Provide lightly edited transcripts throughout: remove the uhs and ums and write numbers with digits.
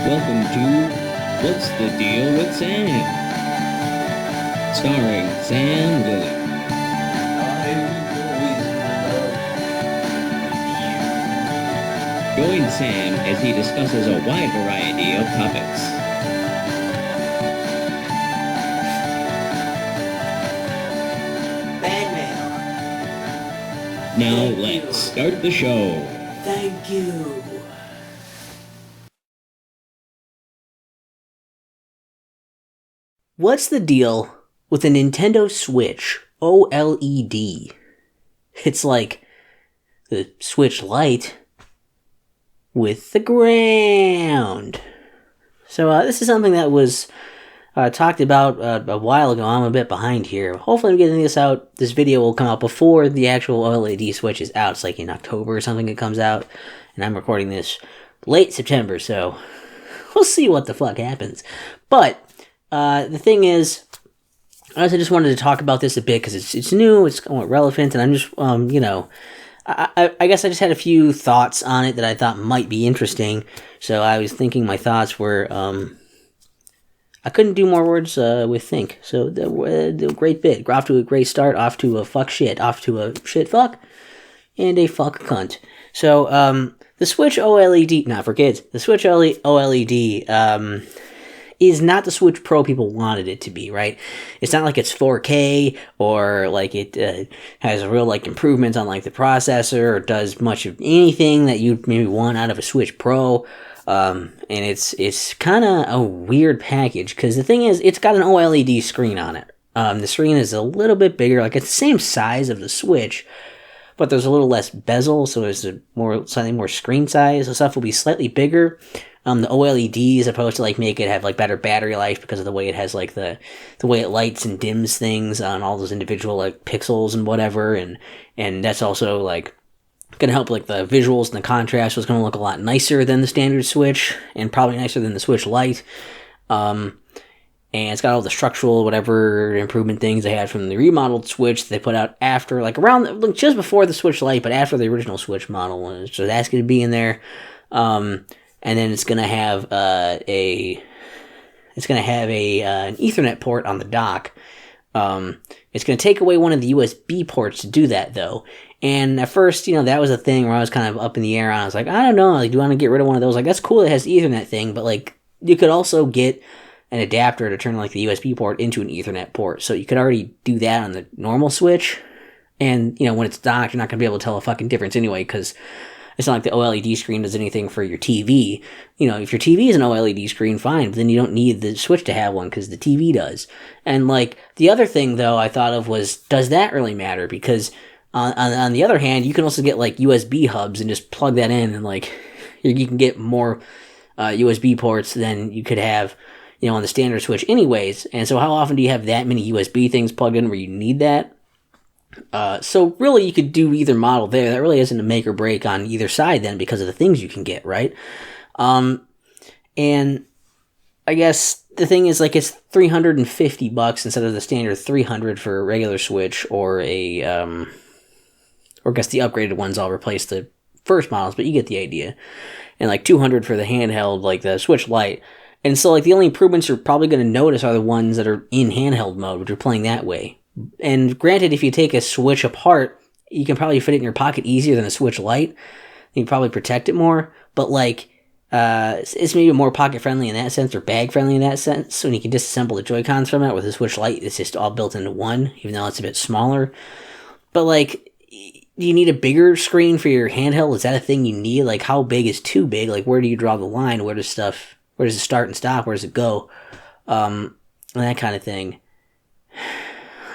Welcome to What's the Deal with Sam? Starring Sam Lilly. Join Sam as he discusses a wide variety of topics. Fan mail. Now Thank you. let's start the show. Thank you. What's the deal with the Nintendo Switch OLED? It's like the Switch Lite with the ground. So this is something that was talked about a while ago. I'm a bit behind here. Hopefully I'm getting this out. This video will come out before the actual OLED Switch is out. It's like in October or something it comes out. And I'm recording this late September, so we'll see what the fuck happens. But the thing is, I just wanted to talk about this a bit because it's new, it's somewhat relevant, and I'm just, I guess I just had a few thoughts on it that I thought might be interesting. So I was thinking my thoughts were, I couldn't do more words with think. So the great bit. Off to a great start, off to a fuck shit, off to a shit fuck, and a fuck cunt. So the Switch OLED, not for kids, the Switch OLED, is not the Switch Pro people wanted it to be, right? It's not like it's 4K or like it has a real like improvements on like the processor or does much of anything that you maybe want out of a Switch Pro. And it's kind of a weird package because the thing is, it's got an OLED screen on it. The screen is a little bit bigger, like it's the same size of the Switch, but there's a little less bezel, so there's slightly more screen size. The stuff will be slightly bigger. The OLED is supposed to like make it have like better battery life because of the way it has like the way it lights and dims things on all those individual like pixels and whatever, and that's also like gonna help like the visuals and the contrast was gonna look a lot nicer than the standard Switch and probably nicer than the Switch Lite. And it's got all the structural whatever improvement things they had from the remodeled Switch they put out after like around just before the Switch Lite, but after the original Switch model. So that's gonna be in there. And then it's gonna have an Ethernet port on the dock. It's gonna take away one of the USB ports to do that though. And at first, that was a thing where I was kind of up in the air on. I was like, I don't know, like, do you want to get rid of one of those? Like, that's cool, it has the Ethernet thing, but like, you could also get an adapter to turn like the USB port into an Ethernet port. So you could already do that on the normal Switch. And when it's docked, you're not gonna be able to tell a fucking difference anyway, because it's not like the OLED screen does anything for your TV. If your TV is an OLED screen, fine, but then you don't need the Switch to have one because the TV does. And like the other thing though I thought of was, does that really matter? Because on the other hand, you can also get like USB hubs and just plug that in, and like you can get more USB ports than you could have on the standard Switch anyways. And so how often do you have that many USB things plugged in where you need that? So really you could do either model there. That really isn't a make or break on either side then, because of the things you can get, right? And I guess the thing is, like, it's $350 instead of the standard $300 for a regular Switch, or or I guess the upgraded ones all replace the first models, but you get the idea. And like $200 for the handheld, like the Switch Lite. And so like the only improvements you're probably going to notice are the ones that are in handheld mode, which are playing that way. And granted, if you take a Switch apart, you can probably fit it in your pocket easier than a Switch Lite. You can probably protect it more, but like, it's maybe more pocket friendly in that sense, or bag friendly in that sense. So when you can disassemble the Joy-Cons from it, with the Switch Lite, it's just all built into one, even though it's a bit smaller. But like, do you need a bigger screen for your handheld? Is that a thing you need? Like, how big is too big? Like, where do you draw the line? Where does it start and stop? Where does it go? And that kind of thing.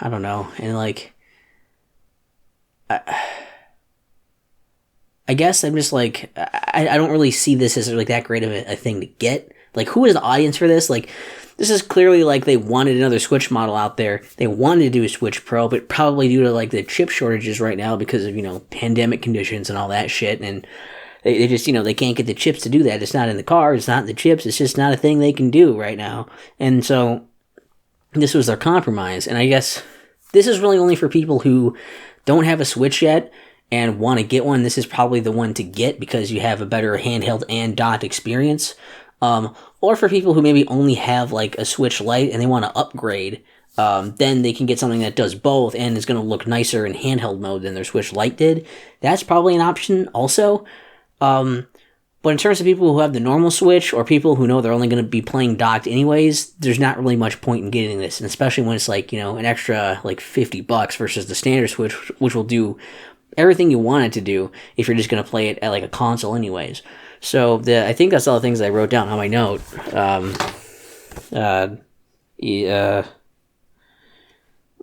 I don't know. And like, I guess I'm just like, I don't really see this as like that great of a thing to get. Like, who is the audience for this? Like, this is clearly like they wanted another Switch model out there. They wanted to do a Switch Pro, but probably due to like the chip shortages right now because of, pandemic conditions and all that shit. And they just, they can't get the chips to do that. It's not in the car. It's not in the chips. It's just not a thing they can do right now. And so this was their compromise. And I guess this is really only for people who don't have a Switch yet and want to get one. This is probably the one to get because you have a better handheld and docked experience. Or for people who maybe only have like a Switch Lite and they want to upgrade, then they can get something that does both and is going to look nicer in handheld mode than their Switch Lite did. That's probably an option also. But in terms of people who have the normal Switch or people who know they're only going to be playing docked anyways, there's not really much point in getting this, and especially when it's like, an extra like $50 versus the standard Switch, which will do everything you want it to do if you're just going to play it at like a console anyways. So I think that's all the things I wrote down on my note.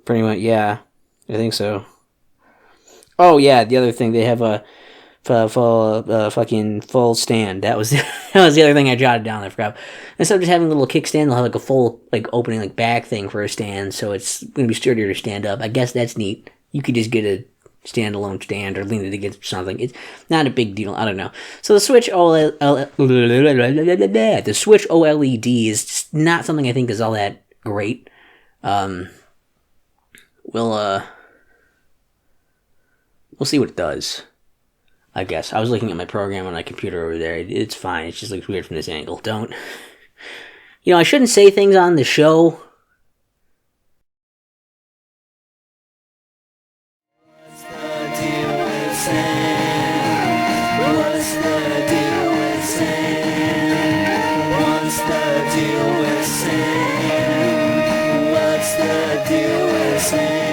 Pretty much, yeah, I think so. Oh yeah, the other thing, they have a fucking full stand. That was that was the other thing I jotted down. I forgot. Instead of just having a little kickstand, they'll have like a full like opening like back thing for a stand, so it's gonna be sturdier to stand up. I guess that's neat. You could just get a standalone stand or lean it against something. It's not a big deal. I don't know. So the Switch the Switch OLED is just not something I think is all that great. We'll see what it does. I guess. I was looking at my program on my computer over there. It's fine. It just looks weird from this angle. Don't. I shouldn't say things on the show. What's the deal with Sam? What's the deal with Sam? What's the deal with Sam? What's the deal with Sam?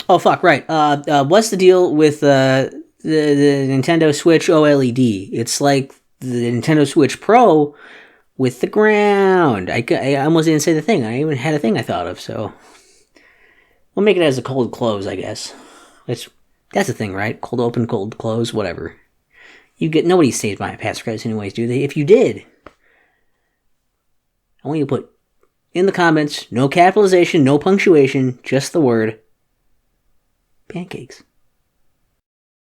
Oh fuck! Right. What's the deal with the Nintendo Switch OLED? It's like the Nintendo Switch Pro with the ground. I almost didn't say the thing. I even had a thing I thought of. So we'll make it as a cold close, I guess. That's the thing, right? Cold open, cold close, whatever. Nobody saves my passwords anyways, do they? If you did, I want you to put in the comments, no capitalization, no punctuation, just the word pancakes.